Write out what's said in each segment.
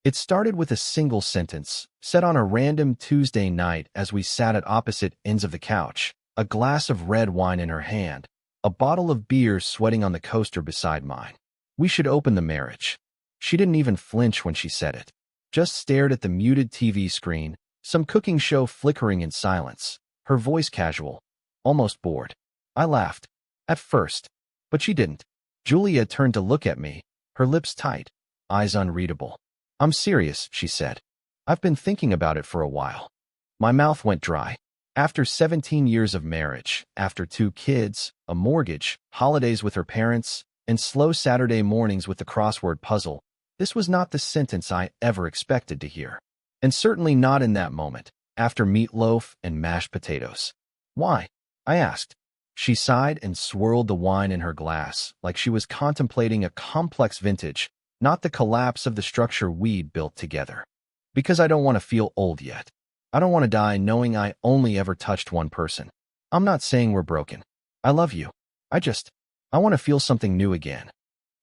It started with a single sentence, said on a random Tuesday night as we sat at opposite ends of the couch, a glass of red wine in her hand, a bottle of beer sweating on the coaster beside mine. We should open the marriage. She didn't even flinch when she said it. Just stared at the muted TV screen, some cooking show flickering in silence, her voice casual, almost bored. I laughed. At first. But she didn't. Julia turned to look at me, her lips tight, eyes unreadable. "I'm serious," she said. "I've been thinking about it for a while." My mouth went dry. After 17 years of marriage, after 2 kids, a mortgage, holidays with her parents, and slow Saturday mornings with the crossword puzzle, this was not the sentence I ever expected to hear. And certainly not in that moment, after meatloaf and mashed potatoes. "Why?" I asked. She sighed and swirled the wine in her glass, like she was contemplating a complex vintage, not the collapse of the structure we'd built together. "Because I don't want to feel old yet. I don't want to die knowing I only ever touched one person. I'm not saying we're broken. I love you. I want to feel something new again."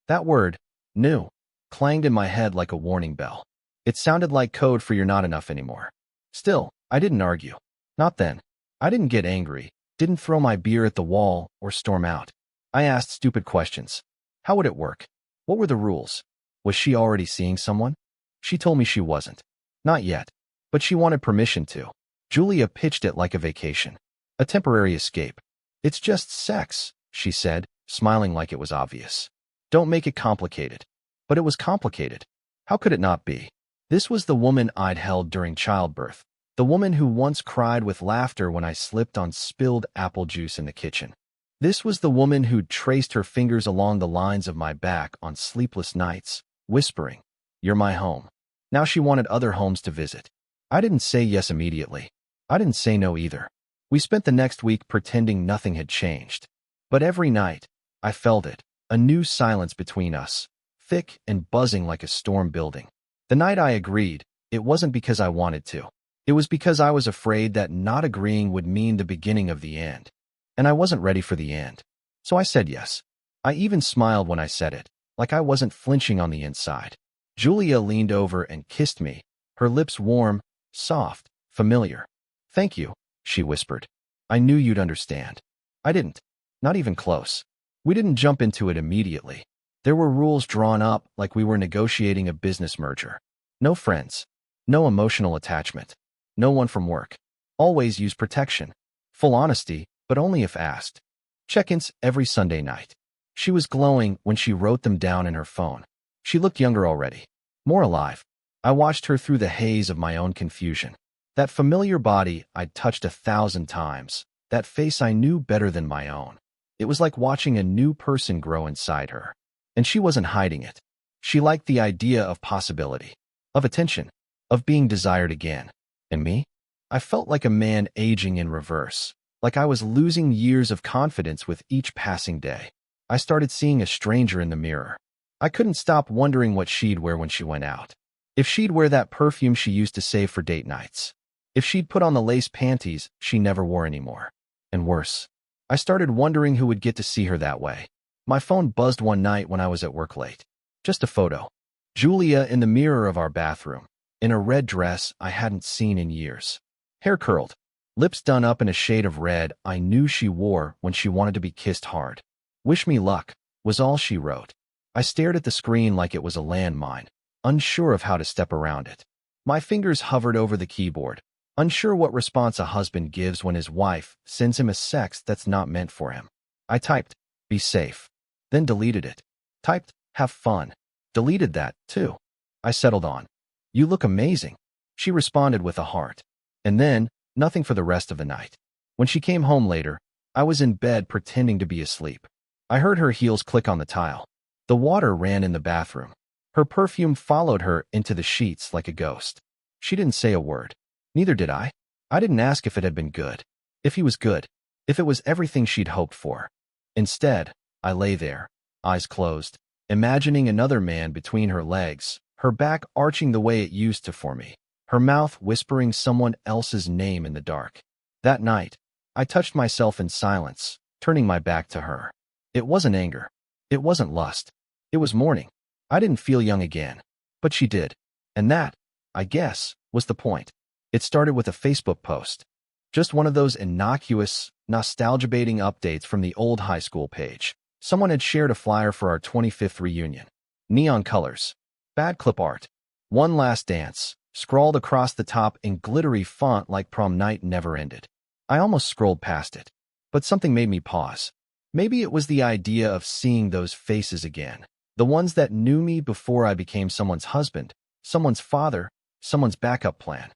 That word, new, clanged in my head like a warning bell. It sounded like code for "you're not enough anymore." Still, I didn't argue. Not then. I didn't get angry, didn't throw my beer at the wall or storm out. I asked stupid questions. How would it work? What were the rules? Was she already seeing someone? She told me she wasn't. Not yet. But she wanted permission to. Julia pitched it like a vacation. A temporary escape. "It's just sex," she said, smiling like it was obvious. "Don't make it complicated." But it was complicated. How could it not be? This was the woman I'd held during childbirth. The woman who once cried with laughter when I slipped on spilled apple juice in the kitchen. This was the woman who'd traced her fingers along the lines of my back on sleepless nights, whispering, "You're my home." Now she wanted other homes to visit. I didn't say yes immediately. I didn't say no either. We spent the next week pretending nothing had changed. But every night, I felt it, a new silence between us, thick and buzzing like a storm building. The night I agreed, it wasn't because I wanted to. It was because I was afraid that not agreeing would mean the beginning of the end. And I wasn't ready for the end. So I said yes. I even smiled when I said it, like I wasn't flinching on the inside. Julia leaned over and kissed me, her lips warm, soft, familiar. "Thank you," she whispered. "I knew you'd understand." I didn't. Not even close. We didn't jump into it immediately. There were rules drawn up like we were negotiating a business merger. No friends. No emotional attachment. No one from work. Always use protection. Full honesty, but only if asked. Check-ins every Sunday night. She was glowing when she wrote them down in her phone. She looked younger already. More alive. I watched her through the haze of my own confusion. That familiar body I'd touched 1,000 times. That face I knew better than my own. It was like watching a new person grow inside her. And she wasn't hiding it. She liked the idea of possibility. Of attention. Of being desired again. And me? I felt like a man aging in reverse. Like I was losing years of confidence with each passing day. I started seeing a stranger in the mirror. I couldn't stop wondering what she'd wear when she went out. If she'd wear that perfume she used to save for date nights. If she'd put on the lace panties she never wore anymore. And worse, I started wondering who would get to see her that way. My phone buzzed one night when I was at work late. Just a photo. Julia in the mirror of our bathroom, in a red dress I hadn't seen in years. Hair curled, lips done up in a shade of red I knew she wore when she wanted to be kissed hard. "Wish me luck," was all she wrote. I stared at the screen like it was a landmine, unsure of how to step around it. My fingers hovered over the keyboard, unsure what response a husband gives when his wife sends him a sex that's not meant for him. I typed, "Be safe." Then deleted it. Typed, "Have fun." Deleted that, too. I settled on, "You look amazing." She responded with a heart. And then, nothing for the rest of the night. When she came home later, I was in bed pretending to be asleep. I heard her heels click on the tile. The water ran in the bathroom. Her perfume followed her into the sheets like a ghost. She didn't say a word. Neither did I. I didn't ask if it had been good. If he was good. If it was everything she'd hoped for. Instead, I lay there, eyes closed, imagining another man between her legs, her back arching the way it used to for me, her mouth whispering someone else's name in the dark. That night, I touched myself in silence, turning my back to her. It wasn't anger. It wasn't lust. It was mourning. I didn't feel young again. But she did. And that, I guess, was the point. It started with a Facebook post. Just one of those innocuous, nostalgia-baiting updates from the old high school page. Someone had shared a flyer for our 25th reunion. Neon colors. Bad clip art. One last dance, scrawled across the top in glittery font like prom night never ended. I almost scrolled past it, but something made me pause. Maybe it was the idea of seeing those faces again. The ones that knew me before I became someone's husband, someone's father, someone's backup plan.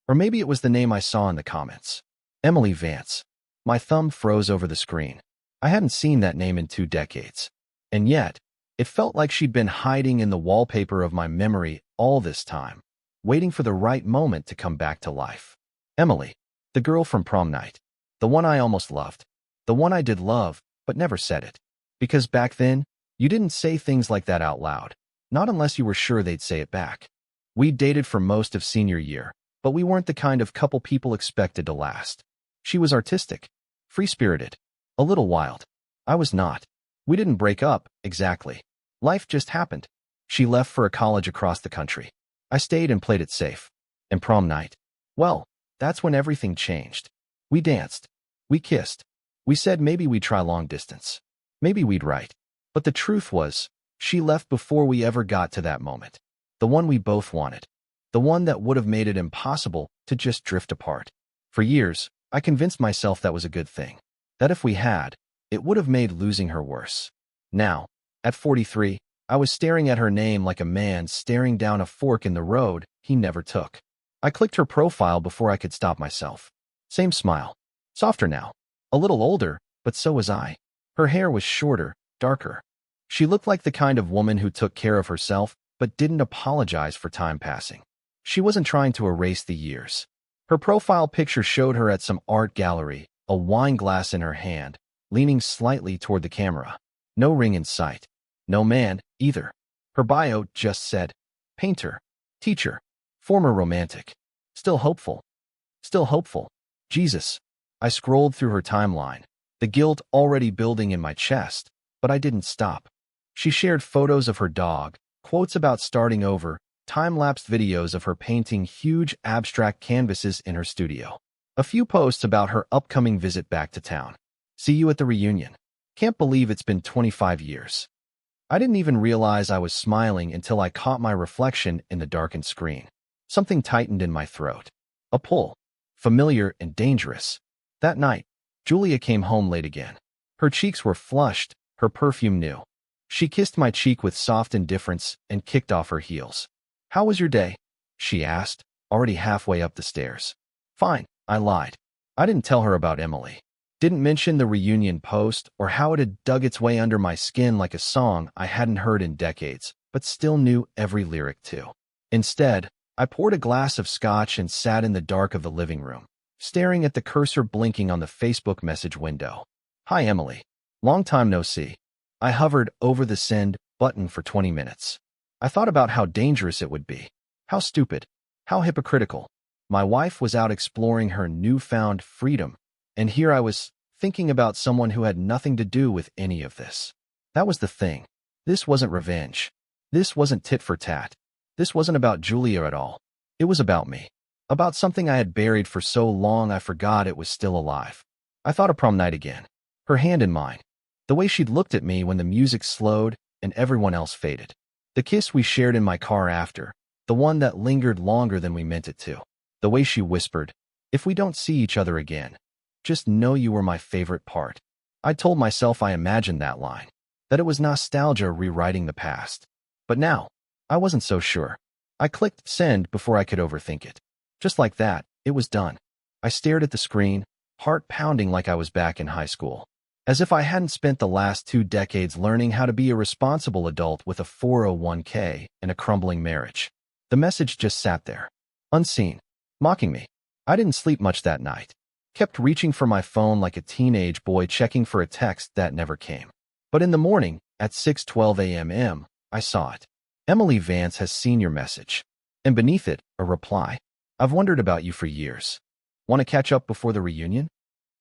Or maybe it was the name I saw in the comments. Emily Vance. My thumb froze over the screen. I hadn't seen that name in 2 decades. And yet, it felt like she'd been hiding in the wallpaper of my memory all this time, waiting for the right moment to come back to life. Emily, the girl from prom night. The one I almost loved. The one I did love, but never said it. Because back then, you didn't say things like that out loud. Not unless you were sure they'd say it back. We dated for most of senior year, but we weren't the kind of couple people expected to last. She was artistic, free-spirited, a little wild. I was not. We didn't break up, exactly. Life just happened. She left for a college across the country. I stayed and played it safe. And prom night. Well, that's when everything changed. We danced. We kissed. We said maybe we'd try long distance. Maybe we'd write. But the truth was, she left before we ever got to that moment. The one we both wanted. The one that would have made it impossible to just drift apart. For years, I convinced myself that was a good thing. That if we had, it would have made losing her worse. Now, at 43, I was staring at her name like a man staring down a fork in the road he never took. I clicked her profile before I could stop myself. Same smile. Softer now. A little older, but so was I. Her hair was shorter, darker. She looked like the kind of woman who took care of herself, but didn't apologize for time passing. She wasn't trying to erase the years. Her profile picture showed her at some art gallery, a wine glass in her hand, leaning slightly toward the camera. No ring in sight. No man, either. Her bio just said, painter, teacher, former romantic. Still hopeful. Still hopeful. Jesus. I scrolled through her timeline, the guilt already building in my chest, but I didn't stop. She shared photos of her dog, quotes about starting over, time-lapsed videos of her painting huge abstract canvases in her studio. A few posts about her upcoming visit back to town. See you at the reunion. Can't believe it's been 25 years. I didn't even realize I was smiling until I caught my reflection in the darkened screen. Something tightened in my throat. A pull. Familiar and dangerous. That night, Julia came home late again. Her cheeks were flushed, her perfume new. She kissed my cheek with soft indifference and kicked off her heels. How was your day? She asked, already halfway up the stairs. Fine, I lied. I didn't tell her about Emily. Didn't mention the reunion post or how it had dug its way under my skin like a song I hadn't heard in decades, but still knew every lyric to. Instead, I poured a glass of scotch and sat in the dark of the living room, staring at the cursor blinking on the Facebook message window. Hi, Emily. Long time no see. I hovered over the send button for 20 minutes. I thought about how dangerous it would be. How stupid. How hypocritical. My wife was out exploring her newfound freedom, and here I was, thinking about someone who had nothing to do with any of this. That was the thing. This wasn't revenge. This wasn't tit for tat. This wasn't about Julia at all. It was about me. About something I had buried for so long I forgot it was still alive. I thought of prom night again. Her hand in mine. The way she'd looked at me when the music slowed and everyone else faded. The kiss we shared in my car after. The one that lingered longer than we meant it to. The way she whispered, if we don't see each other again, just know you were my favorite part. I told myself I imagined that line. That it was nostalgia rewriting the past. But now, I wasn't so sure. I clicked send before I could overthink it. Just like that, it was done. I stared at the screen, heart pounding like I was back in high school. As if I hadn't spent the last 2 decades learning how to be a responsible adult with a 401k and a crumbling marriage. The message just sat there, unseen, mocking me. I didn't sleep much that night. Kept reaching for my phone like a teenage boy checking for a text that never came. But in the morning, at 6:12 a.m., I saw it. Emily Vance has seen your message. And beneath it, a reply. I've wondered about you for years. Want to catch up before the reunion?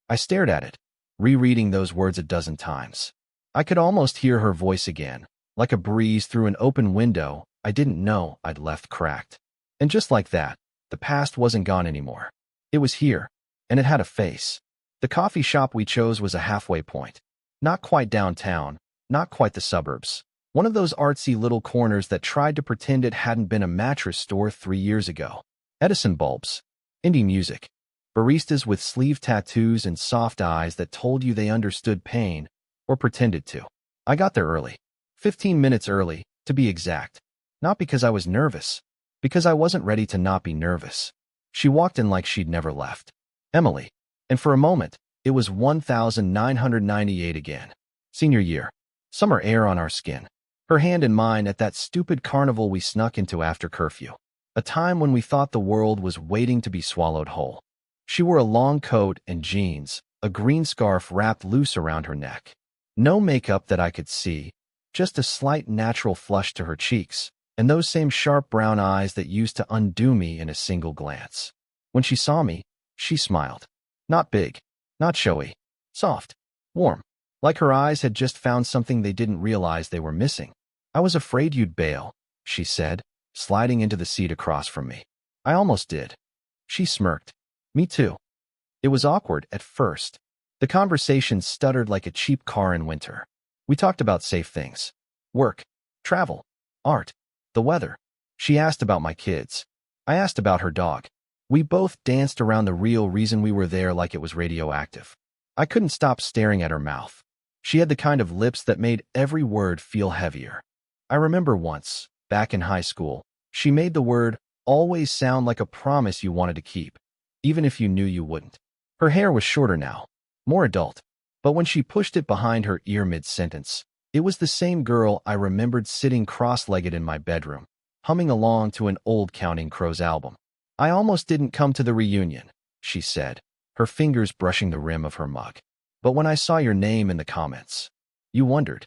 I stared at it, rereading those words a dozen times. I could almost hear her voice again, like a breeze through an open window I didn't know I'd left cracked. And just like that, the past wasn't gone anymore. It was here, and it had a face. The coffee shop we chose was a halfway point. Not quite downtown, not quite the suburbs. One of those artsy little corners that tried to pretend it hadn't been a mattress store 3 years ago. Edison bulbs, indie music, baristas with sleeve tattoos and soft eyes that told you they understood pain, or pretended to. I got there early. 15 minutes early, to be exact. Not because I was nervous, because I wasn't ready to not be nervous. She walked in like she'd never left. Emily. And for a moment, it was 1998 again. Senior year. Summer air on our skin. Her hand in mine at that stupid carnival we snuck into after curfew. A time when we thought the world was waiting to be swallowed whole. She wore a long coat and jeans, a green scarf wrapped loose around her neck. No makeup that I could see, just a slight natural flush to her cheeks, and those same sharp brown eyes that used to undo me in a single glance. When she saw me, she smiled. Not big, not showy, soft, warm, like her eyes had just found something they didn't realize they were missing. I was afraid you'd bail, she said, sliding into the seat across from me. I almost did. She smirked. Me too. It was awkward at first. The conversation stuttered like a cheap car in winter. We talked about safe things. Work, travel, art, the weather. She asked about my kids. I asked about her dog. We both danced around the real reason we were there like it was radioactive. I couldn't stop staring at her mouth. She had the kind of lips that made every word feel heavier. I remember once, back in high school, she made the word always sound like a promise you wanted to keep, even if you knew you wouldn't. Her hair was shorter now, more adult, but when she pushed it behind her ear mid-sentence, it was the same girl I remembered sitting cross-legged in my bedroom, humming along to an old Counting Crows album. I almost didn't come to the reunion, she said, her fingers brushing the rim of her mug. But when I saw your name in the comments, you wondered.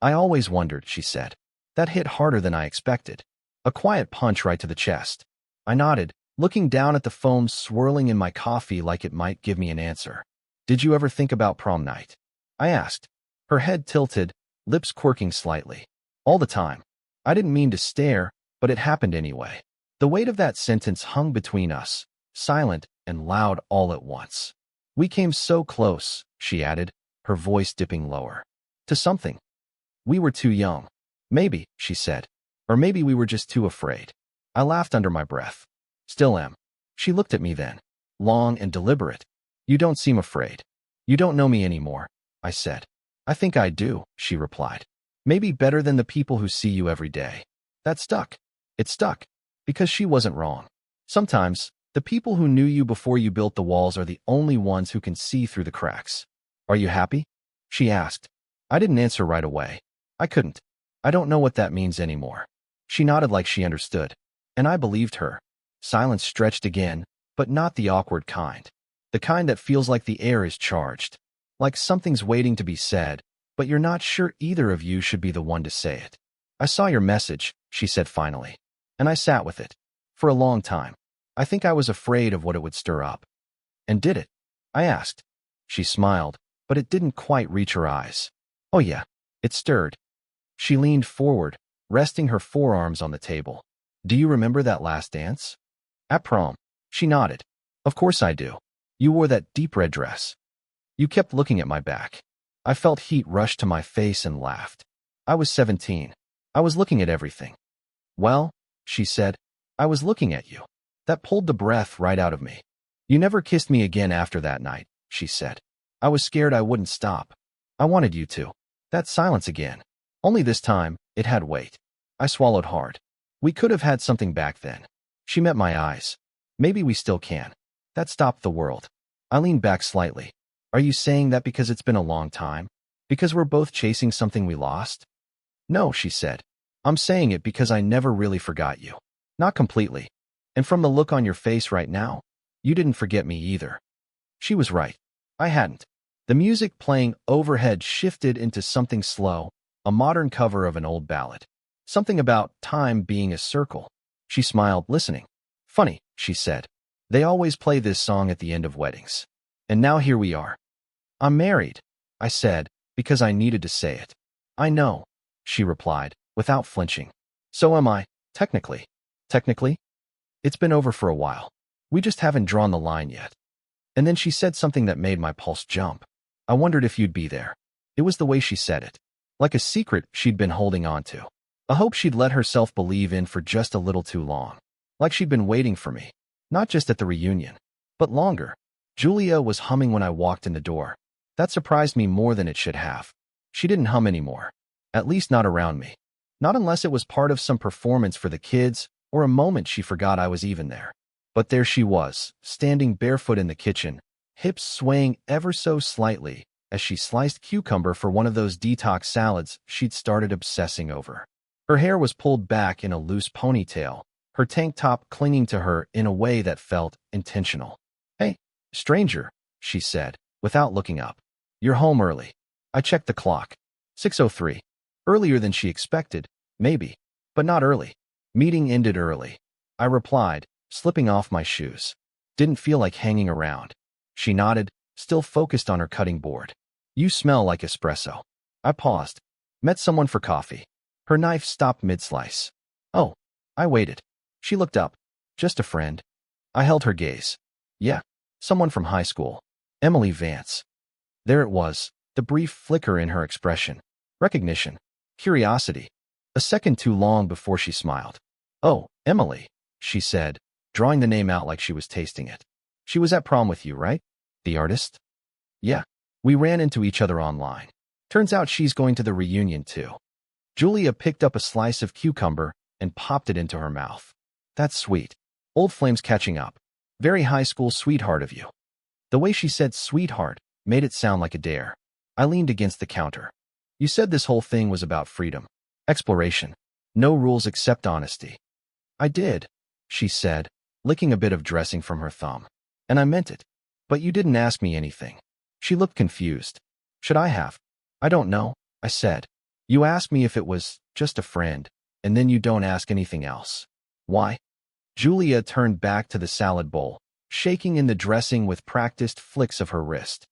I always wondered, she said. That hit harder than I expected. A quiet punch right to the chest. I nodded, looking down at the foam swirling in my coffee like it might give me an answer. Did you ever think about prom night? I asked. Her head tilted, lips quirking slightly. All the time. I didn't mean to stare, but it happened anyway. The weight of that sentence hung between us, silent and loud all at once. We came so close, she added, her voice dipping lower. To something. We were too young. Maybe, she said. Or maybe we were just too afraid. I laughed under my breath. Still am. She looked at me then, long and deliberate. You don't seem afraid. You don't know me anymore, I said. I think I do, she replied. Maybe better than the people who see you every day. That stuck. It stuck. Because she wasn't wrong. Sometimes, the people who knew you before you built the walls are the only ones who can see through the cracks. Are you happy? She asked. I didn't answer right away. I couldn't. I don't know what that means anymore. She nodded like she understood. And I believed her. Silence stretched again, but not the awkward kind. The kind that feels like the air is charged. Like something's waiting to be said, but you're not sure either of you should be the one to say it. I saw your message, she said finally. And I sat with it. For a long time. I think I was afraid of what it would stir up. And did it? I asked. She smiled, but it didn't quite reach her eyes. Oh yeah, it stirred. She leaned forward, resting her forearms on the table. Do you remember that last dance? At prom. She nodded. Of course I do. You wore that deep red dress. You kept looking at my back. I felt heat rush to my face and laughed. I was 17. I was looking at everything. Well, she said, I was looking at you. That pulled the breath right out of me. You never kissed me again after that night, she said. I was scared I wouldn't stop. I wanted you to. That silence again. Only this time, it had weight. I swallowed hard. We could have had something back then. She met my eyes. Maybe we still can. That stopped the world. I leaned back slightly. Are you saying that because it's been a long time? Because we're both chasing something we lost? No, she said. I'm saying it because I never really forgot you. Not completely. And from the look on your face right now, you didn't forget me either. She was right. I hadn't. The music playing overhead shifted into something slow, a modern cover of an old ballad. Something about time being a circle. She smiled, listening. Funny, she said. They always play this song at the end of weddings. And now here we are. I'm married, I said, because I needed to say it. I know, she replied, without flinching. So am I, technically. Technically? It's been over for a while. We just haven't drawn the line yet. And then she said something that made my pulse jump. I wondered if you'd be there. It was the way she said it. Like a secret she'd been holding on to. A hope she'd let herself believe in for just a little too long. Like she'd been waiting for me. Not just at the reunion, but longer. Julia was humming when I walked in the door. That surprised me more than it should have. She didn't hum anymore. At least not around me. Not unless it was part of some performance for the kids, or a moment she forgot I was even there. But there she was, standing barefoot in the kitchen, hips swaying ever so slightly, as she sliced cucumber for one of those detox salads she'd started obsessing over. Her hair was pulled back in a loose ponytail, her tank top clinging to her in a way that felt intentional. "Hey, stranger," she said, without looking up. "You're home early." I checked the clock. 6:03. Earlier than she expected, maybe, but not early. Meeting ended early. I replied, slipping off my shoes. Didn't feel like hanging around. She nodded, still focused on her cutting board. "You smell like espresso." I paused. "Met someone for coffee." Her knife stopped mid-slice. "Oh." I waited. She looked up. "Just a friend." I held her gaze. "Yeah, someone from high school. Emily Vance." There it was, the brief flicker in her expression. Recognition. Curiosity. A second too long before she smiled. "Oh, Emily," she said, drawing the name out like she was tasting it. "She was at prom with you, right? The artist?" "Yeah. We ran into each other online. Turns out she's going to the reunion too." Julia picked up a slice of cucumber and popped it into her mouth. "That's sweet. Old flames catching up. Very high school sweetheart of you." The way she said sweetheart made it sound like a dare. I leaned against the counter. "You said this whole thing was about freedom. Exploration. No rules except honesty." "I did," she said, licking a bit of dressing from her thumb. "And I meant it. But you didn't ask me anything." She looked confused. "Should I have?" "I don't know," I said. "You asked me if it was just a friend, and then you don't ask anything else. Why?" Julia turned back to the salad bowl, shaking in the dressing with practiced flicks of her wrist.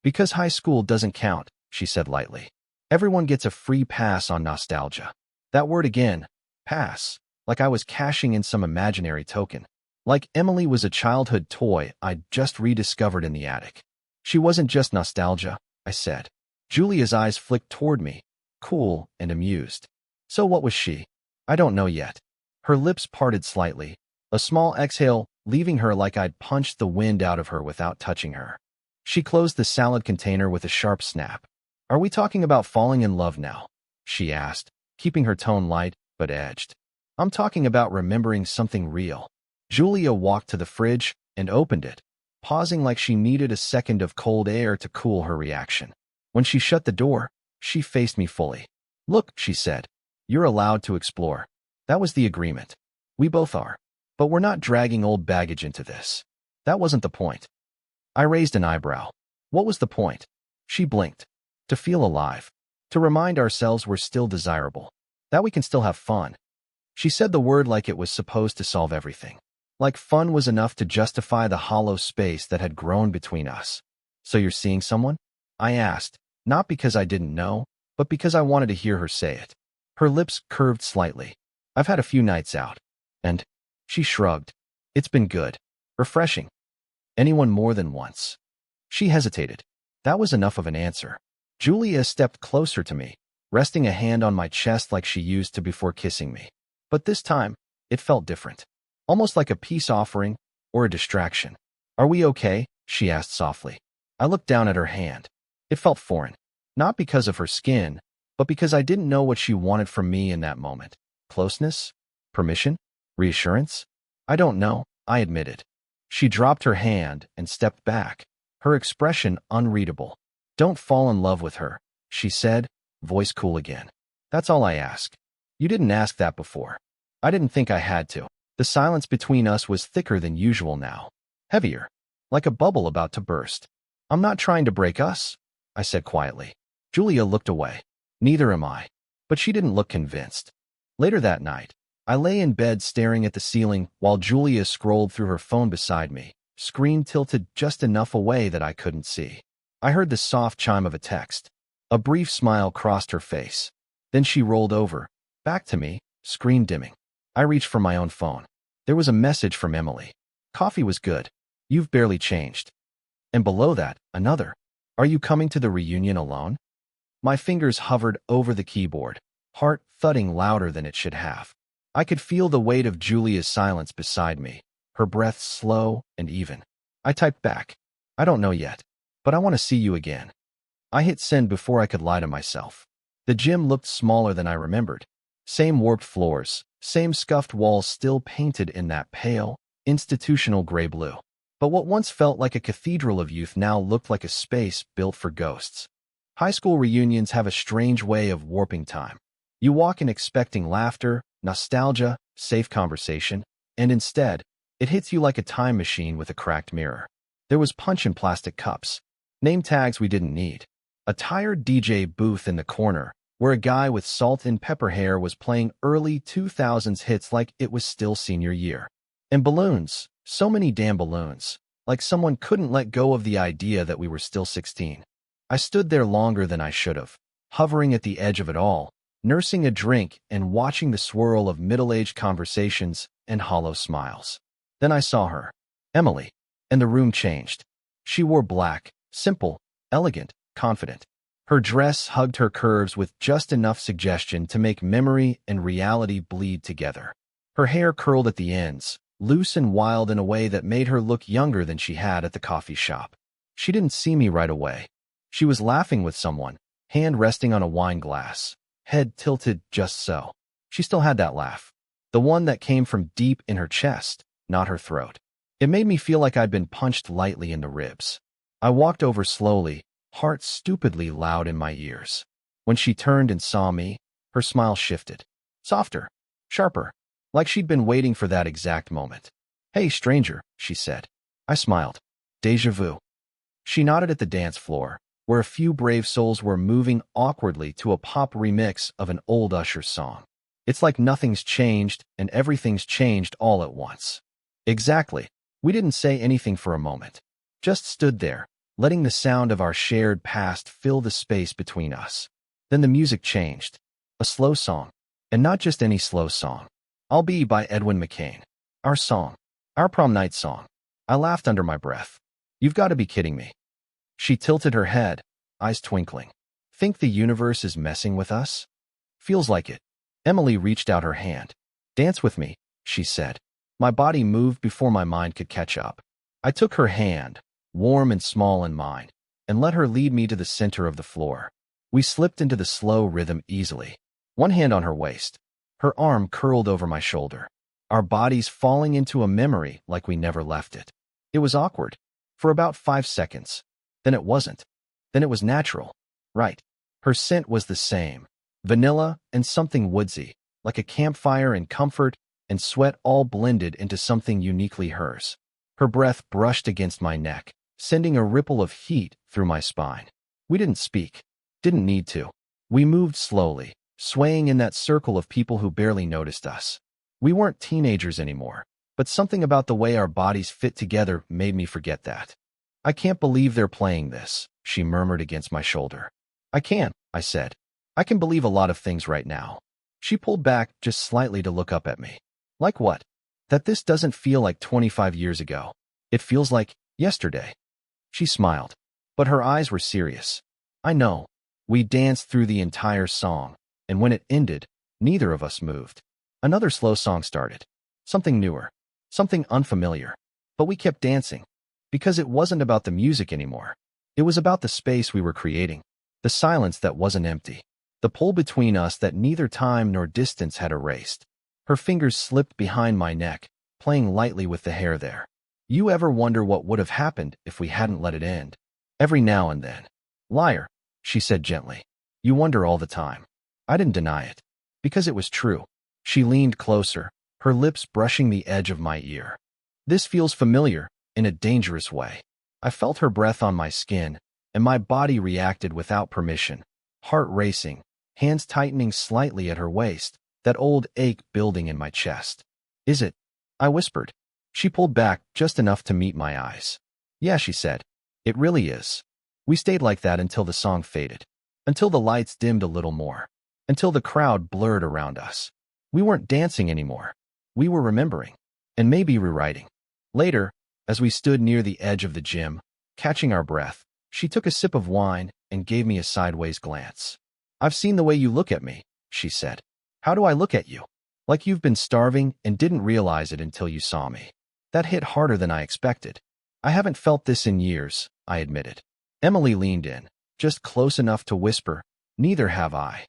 "Because high school doesn't count," she said lightly. "Everyone gets a free pass on nostalgia." That word again, pass, like I was cashing in some imaginary token. Like Emily was a childhood toy I'd just rediscovered in the attic. "She wasn't just nostalgia," I said. Julia's eyes flicked toward me, cool and amused. "So what was she?" "I don't know yet." Her lips parted slightly, a small exhale leaving her like I'd punched the wind out of her without touching her. She closed the salad container with a sharp snap. "Are we talking about falling in love now?" she asked, keeping her tone light but edged. "I'm talking about remembering something real." Julia walked to the fridge and opened it, pausing like she needed a second of cold air to cool her reaction. When she shut the door, she faced me fully. "Look," she said, "you're allowed to explore. That was the agreement. We both are. But we're not dragging old baggage into this." "That wasn't the point." I raised an eyebrow. "What was the point?" She blinked. "To feel alive. To remind ourselves we're still desirable. That we can still have fun." She said the word like it was supposed to solve everything. Like fun was enough to justify the hollow space that had grown between us. "So you're seeing someone?" I asked, not because I didn't know, but because I wanted to hear her say it. Her lips curved slightly. "I've had a few nights out. And..." She shrugged. "It's been good. Refreshing." "Anyone more than once?" She hesitated. That was enough of an answer. Julia stepped closer to me, resting a hand on my chest like she used to before kissing me. But this time, it felt different. Almost like a peace offering or a distraction. "Are we okay?" she asked softly. I looked down at her hand. It felt foreign. Not because of her skin, but because I didn't know what she wanted from me in that moment. Closeness? Permission? Reassurance? "I don't know," I admitted. She dropped her hand and stepped back, her expression unreadable. "Don't fall in love with her," she said, voice cool again. "That's all I ask." You didn't ask that before. I didn't think I had to. The silence between us was thicker than usual now. Heavier. Like a bubble about to burst. "I'm not trying to break us," I said quietly. Julia looked away. Neither am I. But she didn't look convinced. Later that night, I lay in bed staring at the ceiling while Julia scrolled through her phone beside me, screen tilted just enough away that I couldn't see. I heard the soft chime of a text. A brief smile crossed her face. Then she rolled over, back to me, screen dimming. I reached for my own phone. There was a message from Emily. Coffee was good. You've barely changed. And below that, another. Are you coming to the reunion alone? My fingers hovered over the keyboard, heart thudding louder than it should have. I could feel the weight of Julia's silence beside me, her breath slow and even. I typed back. I don't know yet, but I want to see you again. I hit send before I could lie to myself. The gym looked smaller than I remembered. Same warped floors, same scuffed walls still painted in that pale, institutional gray-blue. But what once felt like a cathedral of youth now looked like a space built for ghosts. High school reunions have a strange way of warping time. You walk in expecting laughter, nostalgia, safe conversation, and instead, it hits you like a time machine with a cracked mirror. There was punch in plastic cups, name tags we didn't need, a tired DJ booth in the corner where a guy with salt and pepper hair was playing early 2000s hits like it was still senior year. And balloons, so many damn balloons, like someone couldn't let go of the idea that we were still 16. I stood there longer than I should have, hovering at the edge of it all, nursing a drink and watching the swirl of middle-aged conversations and hollow smiles. Then I saw her, Emily, and the room changed. She wore black, simple, elegant, confident. Her dress hugged her curves with just enough suggestion to make memory and reality bleed together. Her hair curled at the ends, loose and wild in a way that made her look younger than she had at the coffee shop. She didn't see me right away. She was laughing with someone, hand resting on a wine glass, head tilted just so. She still had that laugh, the one that came from deep in her chest, not her throat. It made me feel like I'd been punched lightly in the ribs. I walked over slowly, heart stupidly loud in my ears. When she turned and saw me, her smile shifted. Softer, sharper, like she'd been waiting for that exact moment. Hey, stranger, she said. I smiled. Déjà vu. She nodded at the dance floor, where a few brave souls were moving awkwardly to a pop remix of an old Usher song. It's like nothing's changed and everything's changed all at once. Exactly. We didn't say anything for a moment. Just stood there, letting the sound of our shared past fill the space between us. Then the music changed. A slow song. And not just any slow song. I'll Be by Edwin McCain. Our song. Our prom night song. I laughed under my breath. You've got to be kidding me. She tilted her head, eyes twinkling. Think the universe is messing with us? Feels like it. Emily reached out her hand. Dance with me, she said. My body moved before my mind could catch up. I took her hand, warm and small in mine, and let her lead me to the center of the floor. We slipped into the slow rhythm easily, one hand on her waist, her arm curled over my shoulder, our bodies falling into a memory like we never left it. It was awkward, for about 5 seconds. Then it wasn't. Then it was natural. Right. Her scent was the same, vanilla and something woodsy, like a campfire and comfort and sweat all blended into something uniquely hers. Her breath brushed against my neck, sending a ripple of heat through my spine. We didn't speak. Didn't need to. We moved slowly, swaying in that circle of people who barely noticed us. We weren't teenagers anymore, but something about the way our bodies fit together made me forget that. I can't believe they're playing this, she murmured against my shoulder. I can, I said. I can believe a lot of things right now. She pulled back just slightly to look up at me. Like what? That this doesn't feel like 25 years ago. It feels like yesterday. She smiled, but her eyes were serious. I know. We danced through the entire song, and when it ended, neither of us moved. Another slow song started. Something newer, something unfamiliar. But we kept dancing, because it wasn't about the music anymore. It was about the space we were creating, the silence that wasn't empty, the pull between us that neither time nor distance had erased. Her fingers slipped behind my neck, playing lightly with the hair there. You ever wonder what would have happened if we hadn't let it end? Every now and then. Liar, she said gently. You wonder all the time. I didn't deny it, because it was true. She leaned closer, her lips brushing the edge of my ear. This feels familiar, in a dangerous way. I felt her breath on my skin, and my body reacted without permission, heart racing, hands tightening slightly at her waist, that old ache building in my chest. Is it? I whispered. She pulled back just enough to meet my eyes. Yeah, she said. It really is. We stayed like that until the song faded, until the lights dimmed a little more, until the crowd blurred around us. We weren't dancing anymore. We were remembering. and maybe rewriting. Later, as we stood near the edge of the gym, catching our breath, she took a sip of wine and gave me a sideways glance. "I've seen the way you look at me," she said. "How do I look at you?" "Like you've been starving and didn't realize it until you saw me." That hit harder than I expected. "I haven't felt this in years," I admitted. Emily leaned in, just close enough to whisper, "Neither have I."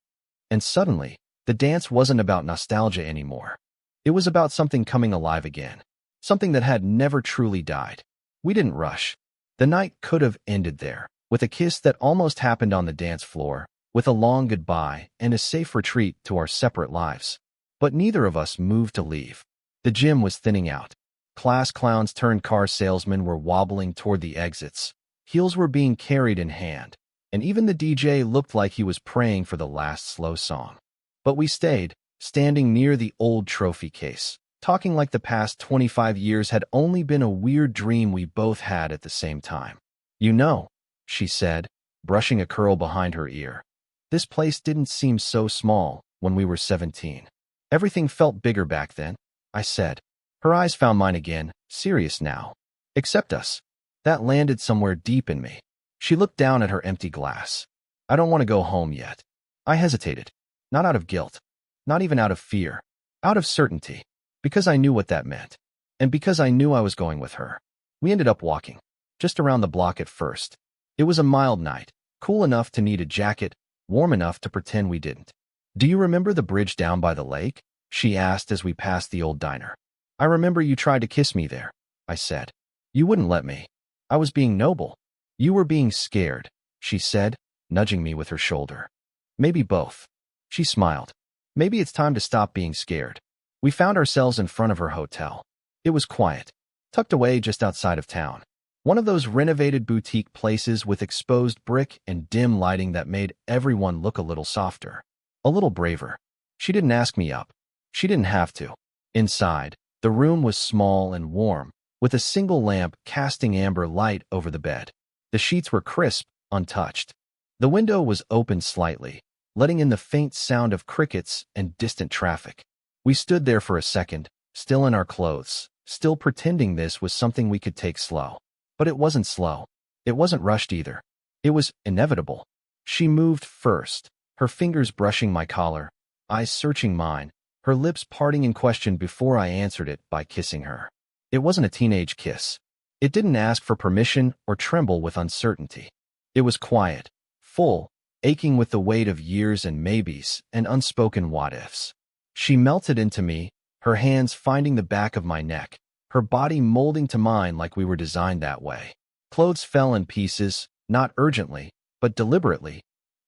And suddenly, the dance wasn't about nostalgia anymore. It was about something coming alive again, something that had never truly died. We didn't rush. The night could have ended there, with a kiss that almost happened on the dance floor, with a long goodbye and a safe retreat to our separate lives. But neither of us moved to leave. The gym was thinning out. Class clowns turned car salesmen were wobbling toward the exits. Heels were being carried in hand, and even the DJ looked like he was praying for the last slow song. But we stayed, standing near the old trophy case, talking like the past 25 years had only been a weird dream we both had at the same time. "You know," she said, brushing a curl behind her ear, "this place didn't seem so small when we were 17. Everything felt bigger back then," I said. Her eyes found mine again, serious now. "Except us." That landed somewhere deep in me. She looked down at her empty glass. "I don't want to go home yet." I hesitated. Not out of guilt. Not even out of fear. Out of certainty. Because I knew what that meant. And because I knew I was going with her. We ended up walking. Just around the block at first. It was a mild night. Cool enough to need a jacket. Warm enough to pretend we didn't. "Do you remember the bridge down by the lake?" she asked as we passed the old diner. "I remember you tried to kiss me there," I said. "You wouldn't let me." "I was being noble." "You were being scared," she said, nudging me with her shoulder. "Maybe both." She smiled. "Maybe it's time to stop being scared." We found ourselves in front of her hotel. It was quiet, tucked away just outside of town. One of those renovated boutique places with exposed brick and dim lighting that made everyone look a little softer, a little braver. She didn't ask me up. She didn't have to. Inside, the room was small and warm, with a single lamp casting amber light over the bed. The sheets were crisp, untouched. The window was open slightly, letting in the faint sound of crickets and distant traffic. We stood there for a second, still in our clothes, still pretending this was something we could take slow. But it wasn't slow. It wasn't rushed either. It was inevitable. She moved first, her fingers brushing my collar, eyes searching mine, her lips parting in question before I answered it by kissing her. It wasn't a teenage kiss. It didn't ask for permission or tremble with uncertainty. It was quiet, full, aching with the weight of years and maybes and unspoken what-ifs. She melted into me, her hands finding the back of my neck, her body molding to mine like we were designed that way. Clothes fell in pieces, not urgently, but deliberately.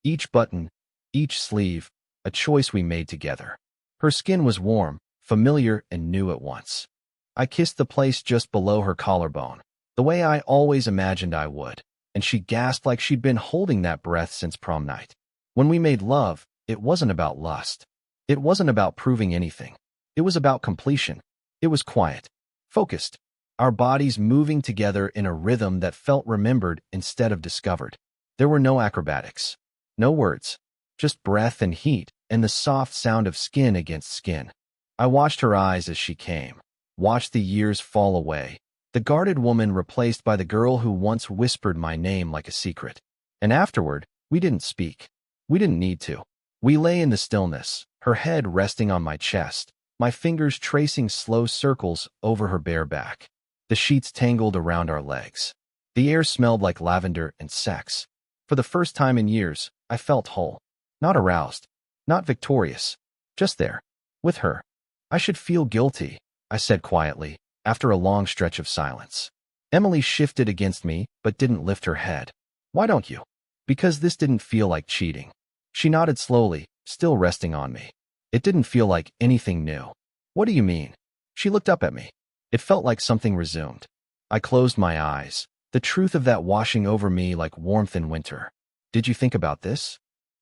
Each button, each sleeve, a choice we made together. Her skin was warm, familiar, and new at once. I kissed the place just below her collarbone, the way I always imagined I would, and she gasped like she'd been holding that breath since prom night. When we made love, it wasn't about lust. It wasn't about proving anything. It was about completion. It was quiet, focused, our bodies moving together in a rhythm that felt remembered instead of discovered. There were no acrobatics, no words, just breath and heat and the soft sound of skin against skin. I watched her eyes as she came, watched the years fall away, the guarded woman replaced by the girl who once whispered my name like a secret. And afterward, we didn't speak. We didn't need to. We lay in the stillness, her head resting on my chest, my fingers tracing slow circles over her bare back. The sheets tangled around our legs. The air smelled like lavender and sex. For the first time in years, I felt whole. Not aroused. Not victorious. Just there. With her. I should feel guilty, I said quietly, after a long stretch of silence. Emily shifted against me, but didn't lift her head. Why don't you? Because this didn't feel like cheating. She nodded slowly, still resting on me. It didn't feel like anything new. What do you mean? She looked up at me. It felt like something resumed. I closed my eyes, the truth of that washing over me like warmth in winter. Did you think about this?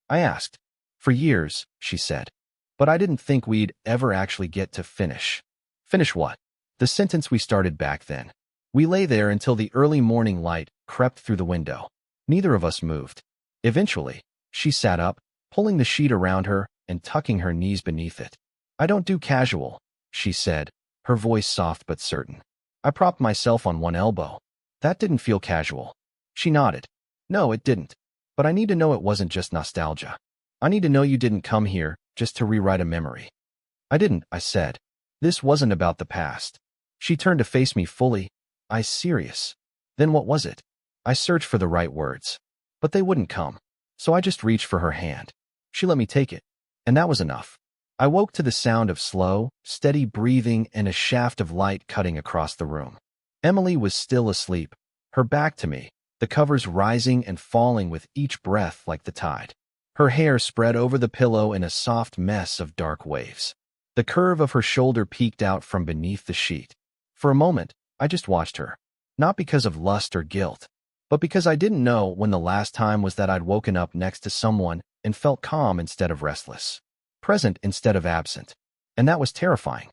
I asked. For years, she said. But I didn't think we'd ever actually get to finish. Finish what? The sentence we started back then. We lay there until the early morning light crept through the window. Neither of us moved. Eventually, she sat up, pulling the sheet around her and tucking her knees beneath it. I don't do casual, she said, her voice soft but certain. I propped myself on one elbow. That didn't feel casual. She nodded. No, it didn't. But I need to know it wasn't just nostalgia. I need to know you didn't come here just to rewrite a memory. I didn't, I said. This wasn't about the past. She turned to face me fully. I serious. Then what was it? I searched for the right words. But they wouldn't come. So I just reached for her hand. She let me take it. And that was enough. I woke to the sound of slow, steady breathing and a shaft of light cutting across the room. Emily was still asleep, her back to me, the covers rising and falling with each breath like the tide. Her hair spread over the pillow in a soft mess of dark waves. The curve of her shoulder peeked out from beneath the sheet. For a moment, I just watched her. Not because of lust or guilt, but because I didn't know when the last time was that I'd woken up next to someone and felt calm instead of restless, present instead of absent. And that was terrifying.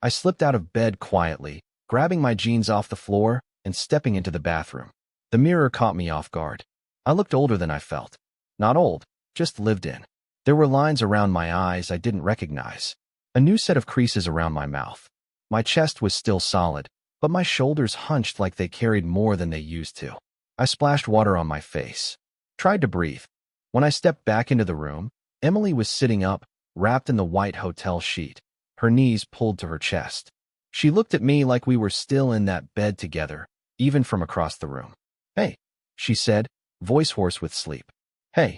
I slipped out of bed quietly, grabbing my jeans off the floor and stepping into the bathroom. The mirror caught me off guard. I looked older than I felt. Not old, just lived in. There were lines around my eyes I didn't recognize. A new set of creases around my mouth. My chest was still solid, but my shoulders hunched like they carried more than they used to. I splashed water on my face. Tried to breathe. When I stepped back into the room, Emily was sitting up, wrapped in the white hotel sheet, her knees pulled to her chest. She looked at me like we were still in that bed together, even from across the room. Hey, she said, voice hoarse with sleep. Hey.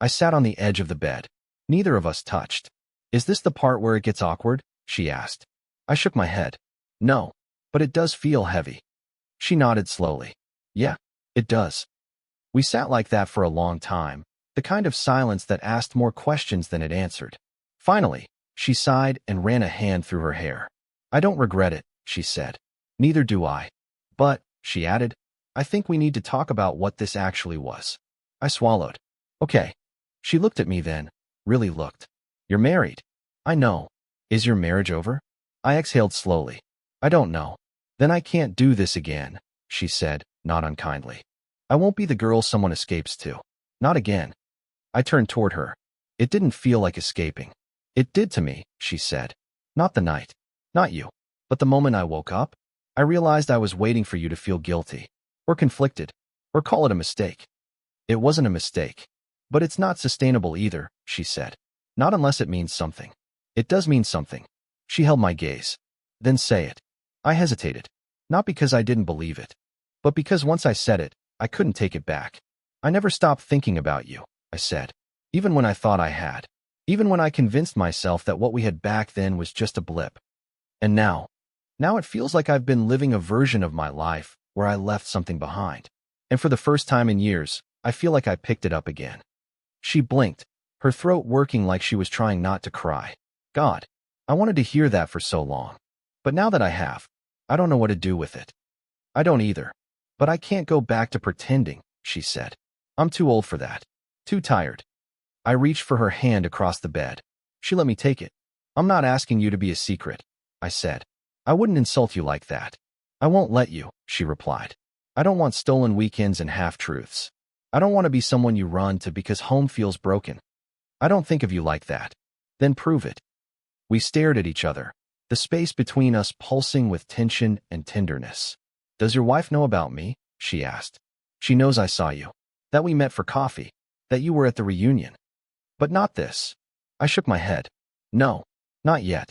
I sat on the edge of the bed. Neither of us touched. Is this the part where it gets awkward? She asked. I shook my head. No, but it does feel heavy. She nodded slowly. Yeah, it does. We sat like that for a long time, the kind of silence that asked more questions than it answered. Finally, she sighed and ran a hand through her hair. I don't regret it, she said. Neither do I. But, she added, I think we need to talk about what this actually was. I swallowed. Okay. She looked at me then, really looked. You're married. I know. Is your marriage over? I exhaled slowly. I don't know. Then I can't do this again, she said, not unkindly. I won't be the girl someone escapes to. Not again. I turned toward her. It didn't feel like escaping. It did to me, she said. Not the night. Not you. But the moment I woke up, I realized I was waiting for you to feel guilty. Or conflicted. Or call it a mistake. It wasn't a mistake. But it's not sustainable either, she said. Not unless it means something. It does mean something. She held my gaze. Then say it. I hesitated. Not because I didn't believe it. But because once I said it, I couldn't take it back. I never stopped thinking about you, I said. Even when I thought I had. Even when I convinced myself that what we had back then was just a blip. And now it feels like I've been living a version of my life where I left something behind. And for the first time in years, I feel like I picked it up again. She blinked, her throat working like she was trying not to cry. God, I wanted to hear that for so long. But now that I have, I don't know what to do with it. I don't either. But I can't go back to pretending, she said. I'm too old for that. Too tired. I reached for her hand across the bed. She let me take it. I'm not asking you to be a secret, I said. I wouldn't insult you like that. I won't let you, she replied. I don't want stolen weekends and half-truths. I don't want to be someone you run to because home feels broken. I don't think of you like that. Then prove it. We stared at each other, the space between us pulsing with tension and tenderness. Does your wife know about me? She asked. She knows I saw you. That we met for coffee. That you were at the reunion. But not this. I shook my head. No, not yet.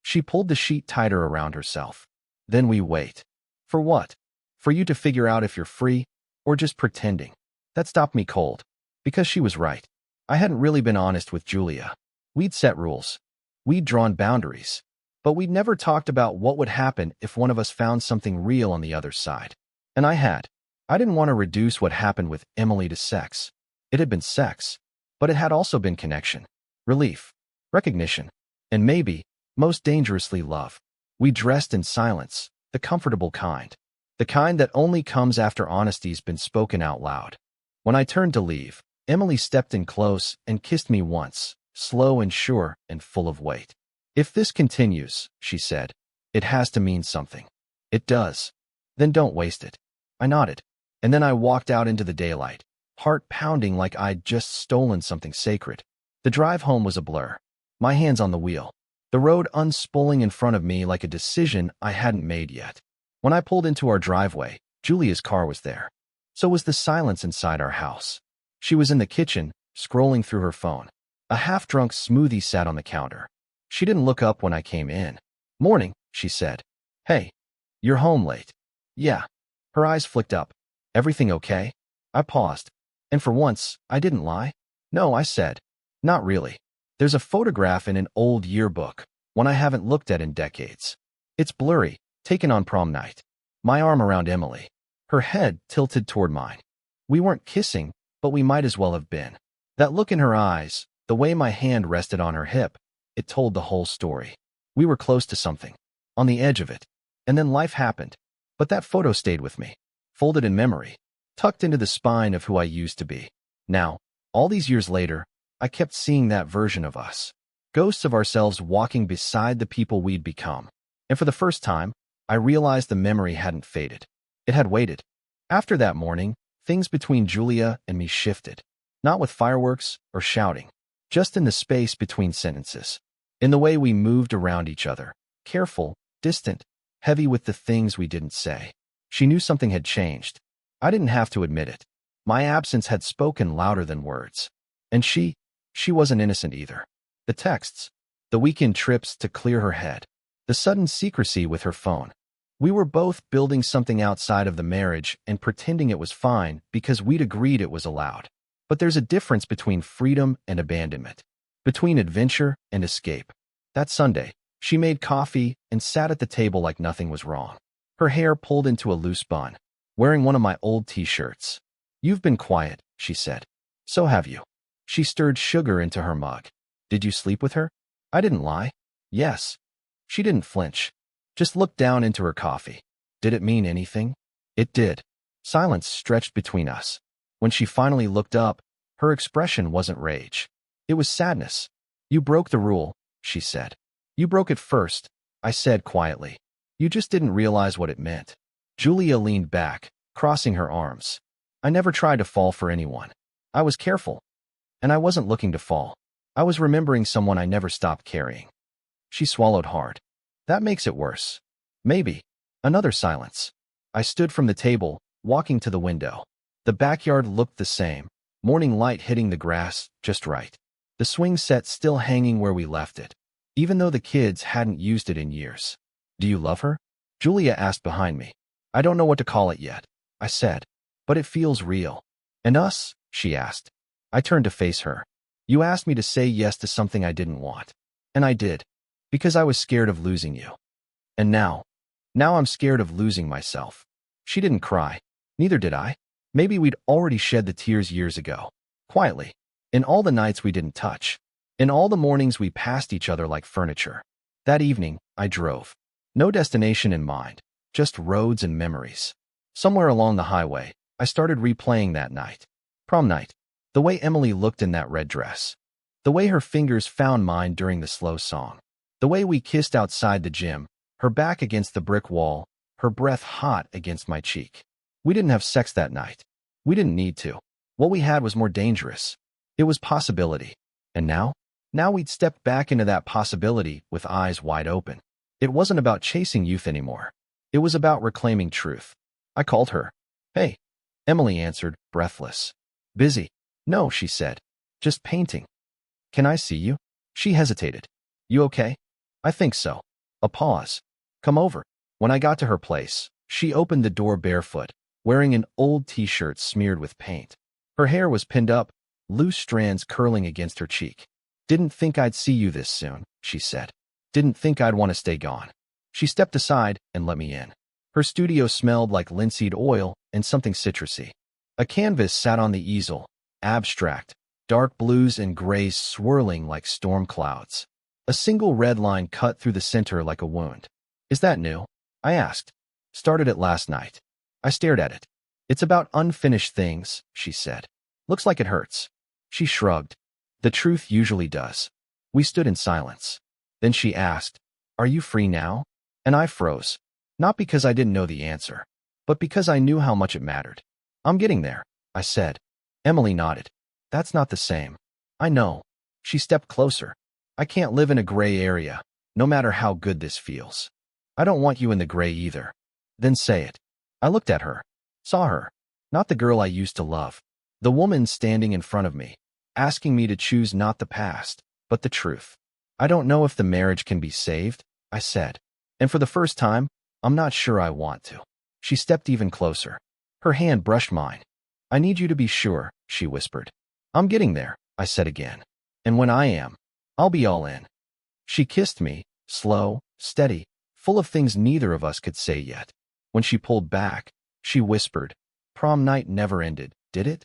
She pulled the sheet tighter around herself. Then we wait. For what? For you to figure out if you're free, or just pretending. That stopped me cold. Because she was right. I hadn't really been honest with Julia. We'd set rules. We'd drawn boundaries. But we'd never talked about what would happen if one of us found something real on the other side. And I had. I didn't want to reduce what happened with Emily to sex. It had been sex. But it had also been connection. Relief. Recognition. And maybe, most dangerously, love. We dressed in silence, the comfortable kind. The kind that only comes after honesty's been spoken out loud. When I turned to leave, Emily stepped in close and kissed me once, slow and sure and full of weight. If this continues, she said, it has to mean something. It does. Then don't waste it. I nodded. And then I walked out into the daylight, heart pounding like I'd just stolen something sacred. The drive home was a blur. My hands on the wheel. the road unspooling in front of me like a decision I hadn't made yet. When I pulled into our driveway, Julia's car was there. So was the silence inside our house. She was in the kitchen, scrolling through her phone. A half-drunk smoothie sat on the counter. She didn't look up when I came in. "Morning," she said. "Hey, you're home late." "Yeah." Her eyes flicked up. "Everything okay?" I paused. And for once, I didn't lie. "No," I said. "Not really. There's a photograph in an old yearbook, one I haven't looked at in decades. It's blurry, taken on prom night. My arm around Emily, her head tilted toward mine. We weren't kissing, but we might as well have been. That look in her eyes, the way my hand rested on her hip, it told the whole story. We were close to something, on the edge of it. And then life happened. But that photo stayed with me, folded in memory, tucked into the spine of who I used to be. Now, all these years later, I kept seeing that version of us. Ghosts of ourselves walking beside the people we'd become. And for the first time, I realized the memory hadn't faded. It had waited. After that morning, things between Julia and me shifted. Not with fireworks or shouting, just in the space between sentences. In the way we moved around each other, careful, distant, heavy with the things we didn't say. She knew something had changed. I didn't have to admit it. My absence had spoken louder than words. And she wasn't innocent either. The texts, the weekend trips to clear her head, the sudden secrecy with her phone. We were both building something outside of the marriage and pretending it was fine because we'd agreed it was allowed. But there's a difference between freedom and abandonment, between adventure and escape. That Sunday, she made coffee and sat at the table like nothing was wrong. Her hair pulled into a loose bun, wearing one of my old t-shirts. "You've been quiet," she said. "So have you." She stirred sugar into her mug. "Did you sleep with her?" I didn't lie. "Yes." She didn't flinch, just looked down into her coffee. Did it mean anything? It did. Silence stretched between us. When she finally looked up, her expression wasn't rage. It was sadness. "You broke the rule," she said. "You broke it first," I said quietly. "You just didn't realize what it meant." Julia leaned back, crossing her arms. "I never tried to fall for anyone. I was careful. And I wasn't looking to fall. I was remembering someone I never stopped carrying." She swallowed hard. "That makes it worse." "Maybe." Another silence. I stood from the table, walking to the window. The backyard looked the same, morning light hitting the grass just right. The swing set still hanging where we left it, even though the kids hadn't used it in years. "Do you love her?" Julia asked behind me. "I don't know what to call it yet," I said, "but it feels real." "And us?" she asked. I turned to face her. "You asked me to say yes to something I didn't want. And I did, because I was scared of losing you. And now I'm scared of losing myself." She didn't cry. Neither did I. Maybe we'd already shed the tears years ago. Quietly. In all the nights we didn't touch. In all the mornings we passed each other like furniture. That evening, I drove. No destination in mind, just roads and memories. Somewhere along the highway, I started replaying that night. Prom night. The way Emily looked in that red dress. The way her fingers found mine during the slow song. The way we kissed outside the gym, her back against the brick wall, her breath hot against my cheek. We didn't have sex that night. We didn't need to. What we had was more dangerous. It was possibility. And now? Now we'd stepped back into that possibility with eyes wide open. It wasn't about chasing youth anymore. It was about reclaiming truth. I called her. "Hey." Emily answered, breathless. "Busy." "No," she said. "Just painting." "Can I see you?" She hesitated. "You okay?" "I think so." A pause. "Come over." When I got to her place, she opened the door barefoot, wearing an old t-shirt smeared with paint. Her hair was pinned up, loose strands curling against her cheek. "Didn't think I'd see you this soon," she said. "Didn't think I'd want to stay gone." She stepped aside and let me in. Her studio smelled like linseed oil and something citrusy. A canvas sat on the easel, abstract, dark blues and grays swirling like storm clouds. A single red line cut through the center like a wound. "Is that new?" I asked. "Started it last night." I stared at it. "It's about unfinished things," she said. "Looks like it hurts." She shrugged. "The truth usually does." We stood in silence. Then she asked, "Are you free now?" And I froze. Not because I didn't know the answer, but because I knew how much it mattered. "I'm getting there," I said. Emily nodded. "That's not the same." "I know." She stepped closer. "I can't live in a gray area. no matter how good this feels. I don't want you in the gray either. Then say it. I looked at her. Saw her. Not the girl I used to love. The woman standing in front of me, asking me to choose not the past, but the truth. I don't know if the marriage can be saved, I said. And for the first time, I'm not sure I want to. She stepped even closer. Her hand brushed mine. I need you to be sure, she whispered. I'm getting there, I said again. And when I am, I'll be all in. She kissed me, slow, steady, full of things neither of us could say yet. When she pulled back, she whispered, "Prom night never ended, did it?"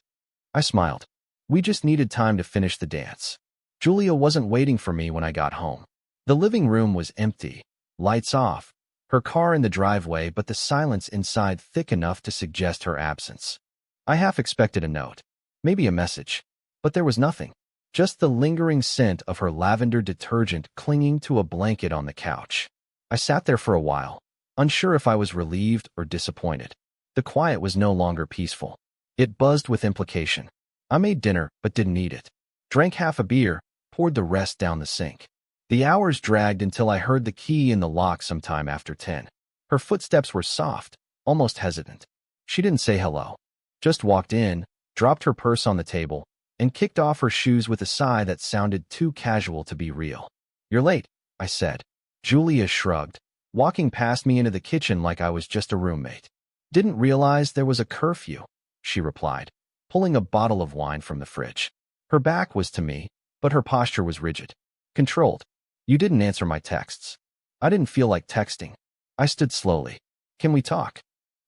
I smiled. We just needed time to finish the dance. Julia wasn't waiting for me when I got home. The living room was empty, lights off, her car in the driveway, but the silence inside thick enough to suggest her absence. I half expected a note, maybe a message, but there was nothing. Just the lingering scent of her lavender detergent clinging to a blanket on the couch. I sat there for a while, unsure if I was relieved or disappointed. The quiet was no longer peaceful. It buzzed with implication. I made dinner, but didn't eat it. Drank half a beer, poured the rest down the sink. The hours dragged until I heard the key in the lock sometime after 10. Her footsteps were soft, almost hesitant. She didn't say hello. Just walked in, dropped her purse on the table, and kicked off her shoes with a sigh that sounded too casual to be real. "You're late," I said. Julia shrugged, walking past me into the kitchen like I was just a roommate. "Didn't realize there was a curfew," she replied, pulling a bottle of wine from the fridge. Her back was to me, but her posture was rigid, controlled. "You didn't answer my texts." I didn't feel like texting. I stood slowly. "Can we talk?"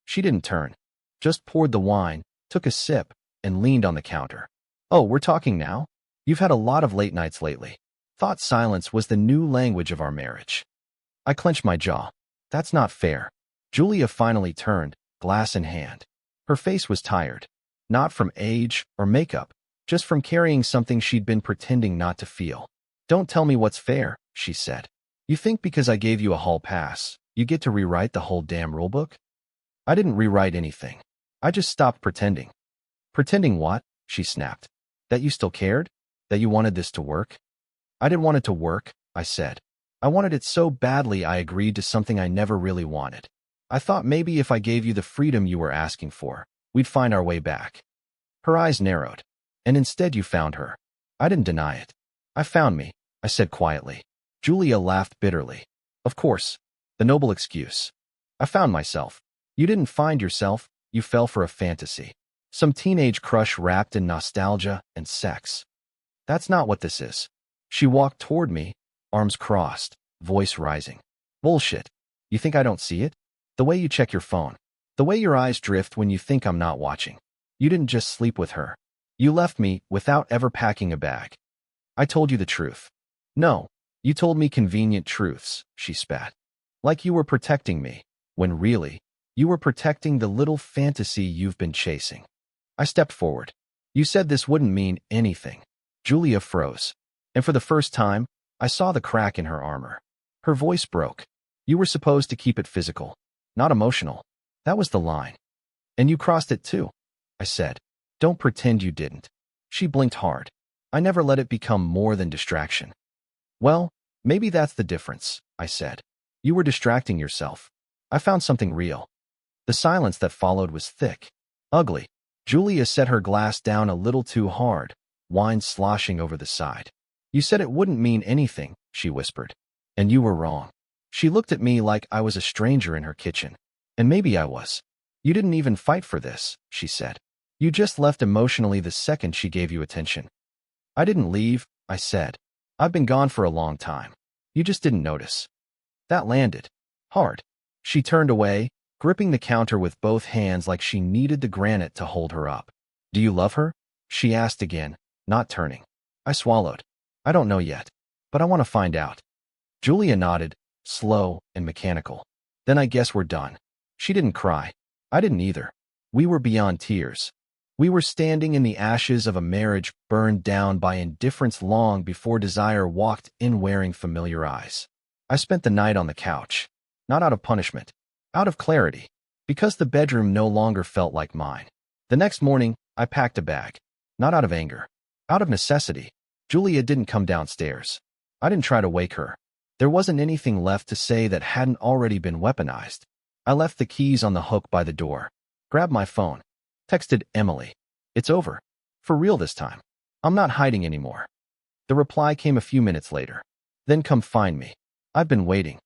She didn't turn, just poured the wine, took a sip, and leaned on the counter. "Oh, we're talking now? You've had a lot of late nights lately." Thought silence was the new language of our marriage. I clenched my jaw. That's not fair. Julia finally turned, glass in hand. Her face was tired, not from age or makeup, just from carrying something she'd been pretending not to feel. "Don't tell me what's fair," she said. "You think because I gave you a hall pass, you get to rewrite the whole damn rulebook?" I didn't rewrite anything. I just stopped pretending. "Pretending what?" she snapped. "That you still cared? That you wanted this to work?" "I didn't want it to work," I said. "I wanted it so badly I agreed to something I never really wanted. I thought maybe if I gave you the freedom you were asking for, we'd find our way back." Her eyes narrowed. "And instead you found her." I didn't deny it. "I found me," I said quietly. Julia laughed bitterly. "Of course. The noble excuse. I found myself. You didn't find yourself, you fell for a fantasy. Some teenage crush wrapped in nostalgia and sex. That's not what this is." She walked toward me, arms crossed, voice rising. "Bullshit. You think I don't see it? The way you check your phone. The way your eyes drift when you think I'm not watching. You didn't just sleep with her. You left me without ever packing a bag." I told you the truth. "No, you told me convenient truths," she spat. "Like you were protecting me, when really, you were protecting the little fantasy you've been chasing." I stepped forward. "You said this wouldn't mean anything." Julia froze. And for the first time, I saw the crack in her armor. Her voice broke. "You were supposed to keep it physical, not emotional. That was the line. And you crossed it too," I said. "Don't pretend you didn't." She blinked hard. "I never let it become more than distraction." "Well, maybe that's the difference," I said. "You were distracting yourself. I found something real." The silence that followed was thick, ugly. Julia set her glass down a little too hard, wine sloshing over the side. "You said it wouldn't mean anything," she whispered. "And you were wrong." She looked at me like I was a stranger in her kitchen. And maybe I was. "You didn't even fight for this," she said. "You just left emotionally the second she gave you attention." "I didn't leave," I said. "I've been gone for a long time. You just didn't notice." That landed hard. She turned away, gripping the counter with both hands like she needed the granite to hold her up. "Do you love her?" she asked again, not turning. I swallowed. "I don't know yet, but I want to find out." Julia nodded, slow and mechanical. "Then I guess we're done." She didn't cry. I didn't either. We were beyond tears. We were standing in the ashes of a marriage burned down by indifference long before desire walked in wearing familiar eyes. I spent the night on the couch, not out of punishment, out of clarity, because the bedroom no longer felt like mine. The next morning, I packed a bag, not out of anger, out of necessity. Julia didn't come downstairs. I didn't try to wake her. There wasn't anything left to say that hadn't already been weaponized. I left the keys on the hook by the door, grabbed my phone, texted Emily. It's over. For real this time. I'm not hiding anymore. The reply came a few minutes later. Then come find me. I've been waiting.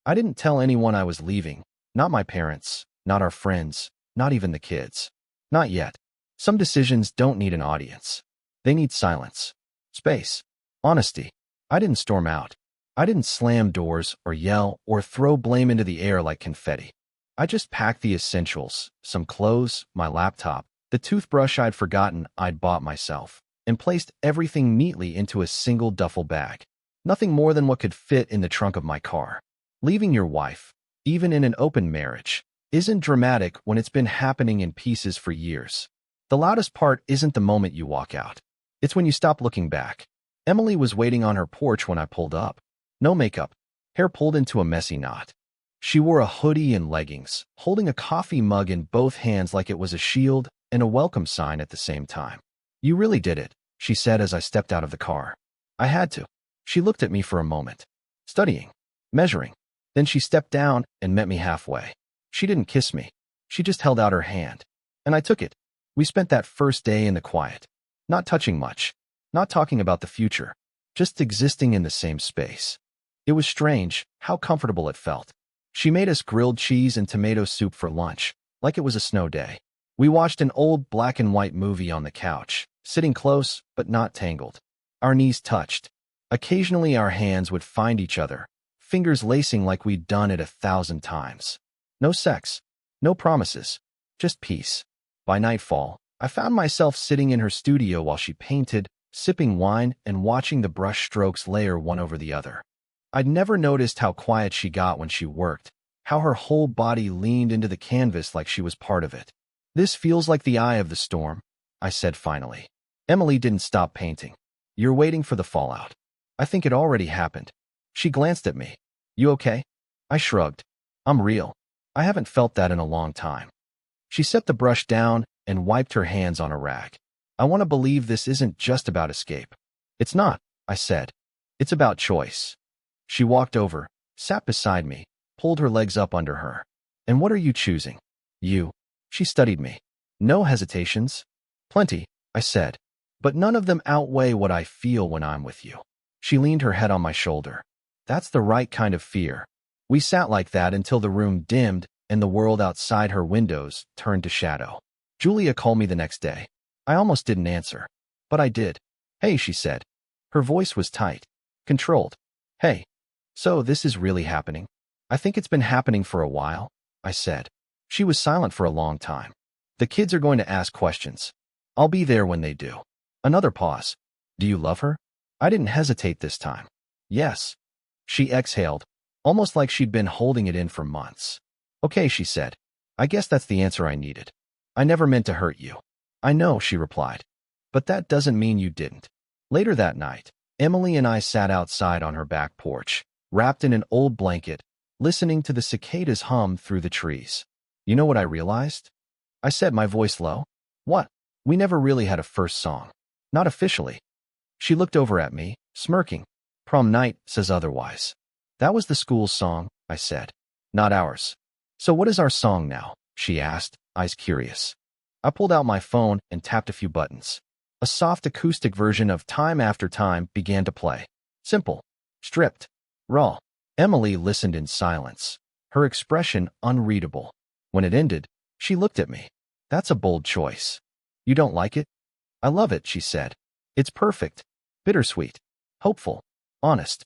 I didn't tell anyone I was leaving. Not my parents, not our friends, not even the kids. Not yet. Some decisions don't need an audience. They need silence, space, honesty. I didn't storm out. I didn't slam doors or yell or throw blame into the air like confetti. I just packed the essentials, some clothes, my laptop, the toothbrush I'd forgotten I'd bought myself, and placed everything neatly into a single duffel bag. Nothing more than what could fit in the trunk of my car. Leaving your wife, even in an open marriage, isn't dramatic when it's been happening in pieces for years. The loudest part isn't the moment you walk out. It's when you stop looking back. Emily was waiting on her porch when I pulled up. No makeup, hair pulled into a messy knot. She wore a hoodie and leggings, holding a coffee mug in both hands like it was a shield and a welcome sign at the same time. You really did it, she said as I stepped out of the car. I had to. She looked at me for a moment, studying, measuring. Then she stepped down and met me halfway. She didn't kiss me. She just held out her hand. And I took it. We spent that first day in the quiet, not touching much, not talking about the future, just existing in the same space. It was strange how comfortable it felt. She made us grilled cheese and tomato soup for lunch, like it was a snow day. We watched an old black and white movie on the couch, sitting close but not tangled. Our knees touched. Occasionally our hands would find each other, fingers lacing like we'd done it 1,000 times. No sex, no promises, just peace. By nightfall, I found myself sitting in her studio while she painted, sipping wine and watching the brush strokes layer one over the other. I'd never noticed how quiet she got when she worked, how her whole body leaned into the canvas like she was part of it. This feels like the eye of the storm, I said finally. Emily didn't stop painting. You're waiting for the fallout. I think it already happened. She glanced at me. You okay? I shrugged. I'm real. I haven't felt that in a long time. She set the brush down and wiped her hands on a rag. I want to believe this isn't just about escape. It's not, I said. It's about choice. She walked over, sat beside me, pulled her legs up under her. And what are you choosing? You. She studied me. No hesitations. Plenty, I said. But none of them outweigh what I feel when I'm with you. She leaned her head on my shoulder. That's the right kind of fear. We sat like that until the room dimmed and the world outside her windows turned to shadow. Julia called me the next day. I almost didn't answer. But I did. Hey, she said. Her voice was tight, controlled. Hey. So this is really happening? I think it's been happening for a while, I said. She was silent for a long time. The kids are going to ask questions. I'll be there when they do. Another pause. Do you love her? I didn't hesitate this time. Yes. She exhaled, almost like she'd been holding it in for months. Okay, she said. I guess that's the answer I needed. I never meant to hurt you. I know, she replied. But that doesn't mean you didn't. Later that night, Emily and I sat outside on her back porch, wrapped in an old blanket, listening to the cicadas hum through the trees. You know what I realized? I said, my voice low. What? We never really had a first song. Not officially. She looked over at me, smirking. Prom night says otherwise. That was the school's song, I said. Not ours. So what is our song now? She asked, eyes curious. I pulled out my phone and tapped a few buttons. A soft acoustic version of Time After Time began to play. Simple. Stripped. Raw. Emily listened in silence, her expression unreadable. When it ended, she looked at me. That's a bold choice. You don't like it? I love it, she said. It's perfect. Bittersweet. Hopeful. Honest.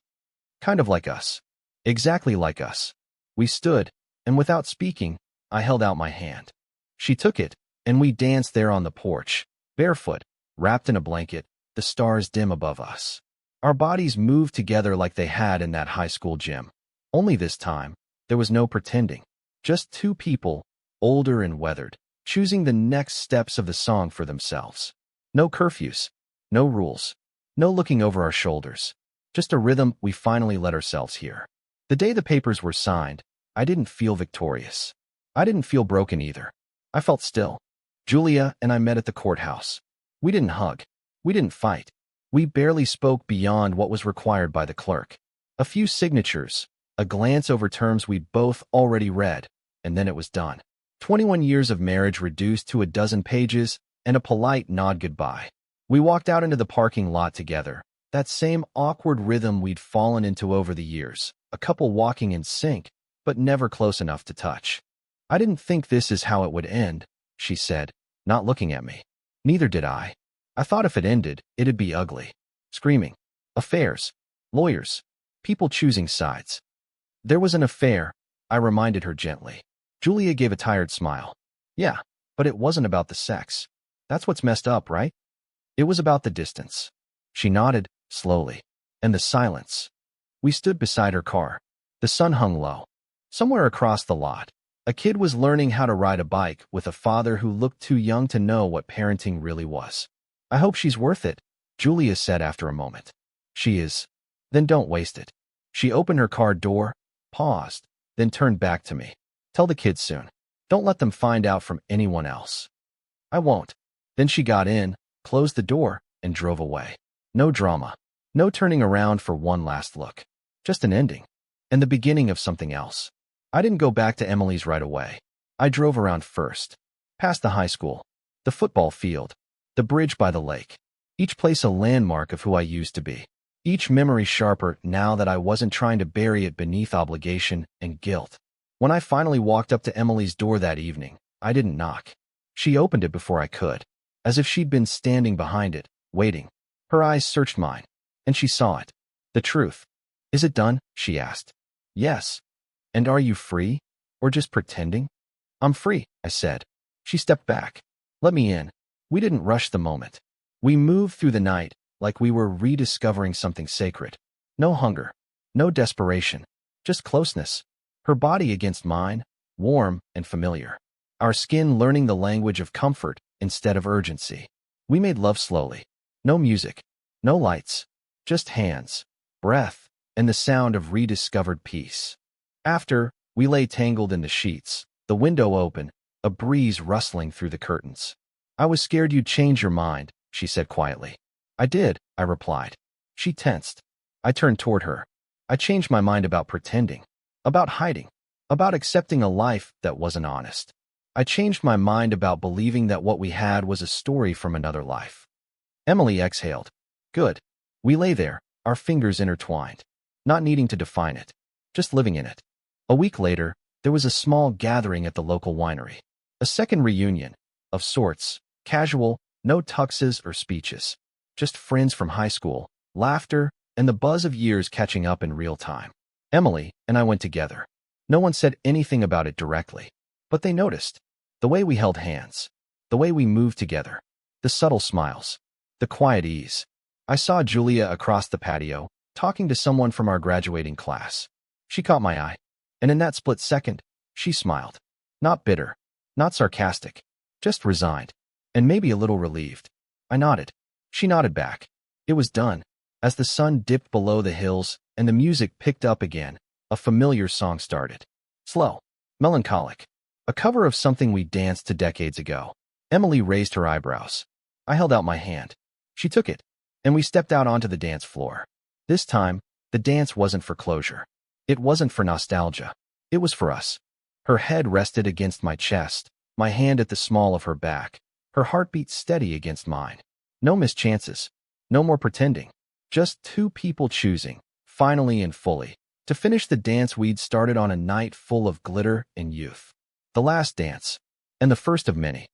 Kind of like us. Exactly like us. We stood, and without speaking, I held out my hand. She took it, and we danced there on the porch, barefoot, wrapped in a blanket, the stars dim above us. Our bodies moved together like they had in that high school gym. Only this time, there was no pretending. Just two people, older and weathered, choosing the next steps of the song for themselves. No curfews. No rules. No looking over our shoulders. Just a rhythm we finally let ourselves hear. The day the papers were signed, I didn't feel victorious. I didn't feel broken either. I felt still. Julia and I met at the courthouse. We didn't hug. We didn't fight. We barely spoke beyond what was required by the clerk. A few signatures, a glance over terms we'd both already read, and then it was done. 21 years of marriage reduced to a dozen pages and a polite nod goodbye. We walked out into the parking lot together, that same awkward rhythm we'd fallen into over the years, a couple walking in sync, but never close enough to touch. "I didn't think this is how it would end," she said, not looking at me. Neither did I. I thought if it ended, it'd be ugly. Screaming. Affairs. Lawyers. People choosing sides. "There was an affair," I reminded her gently. Julia gave a tired smile. "Yeah, but it wasn't about the sex. That's what's messed up, right? It was about the distance." She nodded, slowly. And the silence. We stood beside her car. The sun hung low. Somewhere across the lot, a kid was learning how to ride a bike with a father who looked too young to know what parenting really was. "I hope she's worth it," Julia said after a moment. "She is." "Then don't waste it." She opened her car door, paused, then turned back to me. "Tell the kids soon. Don't let them find out from anyone else." "I won't." Then she got in, closed the door, and drove away. No drama. No turning around for one last look. Just an ending. And the beginning of something else. I didn't go back to Emily's right away. I drove around first. Past the high school, the football field, the bridge by the lake. Each place a landmark of who I used to be. Each memory sharper now that I wasn't trying to bury it beneath obligation and guilt. When I finally walked up to Emily's door that evening, I didn't knock. She opened it before I could, as if she'd been standing behind it, waiting. Her eyes searched mine, and she saw it. The truth. "Is it done?" she asked. "Yes." "And are you free? Or just pretending?" "I'm free," I said. She stepped back. "Let me in." We didn't rush the moment. We moved through the night like we were rediscovering something sacred. No hunger, no desperation, just closeness. Her body against mine, warm and familiar. Our skin learning the language of comfort instead of urgency. We made love slowly. No music, no lights, just hands, breath, and the sound of rediscovered peace. After, we lay tangled in the sheets, the window open, a breeze rustling through the curtains. "I was scared you'd change your mind," she said quietly. "I did," I replied. She tensed. I turned toward her. "I changed my mind about pretending, about hiding, about accepting a life that wasn't honest. I changed my mind about believing that what we had was a story from another life." Emily exhaled. "Good." We lay there, our fingers intertwined, not needing to define it, just living in it. A week later, there was a small gathering at the local winery. A second reunion, of sorts, casual, no tuxes or speeches. Just friends from high school, laughter, and the buzz of years catching up in real time. Emily and I went together. No one said anything about it directly, but they noticed. The way we held hands, the way we moved together, the subtle smiles, the quiet ease. I saw Julia across the patio, talking to someone from our graduating class. She caught my eye, and in that split second, she smiled. Not bitter, not sarcastic, just resigned, and maybe a little relieved. I nodded. She nodded back. It was done. As the sun dipped below the hills and the music picked up again, a familiar song started. Slow, melancholic, a cover of something we danced to decades ago. Emily raised her eyebrows. I held out my hand. She took it, and we stepped out onto the dance floor. This time, the dance wasn't for closure. It wasn't for nostalgia. It was for us. Her head rested against my chest, my hand at the small of her back, her heartbeat steady against mine. No mischances. No more pretending. Just two people choosing, finally and fully, to finish the dance we'd started on a night full of glitter and youth. The last dance, and the first of many.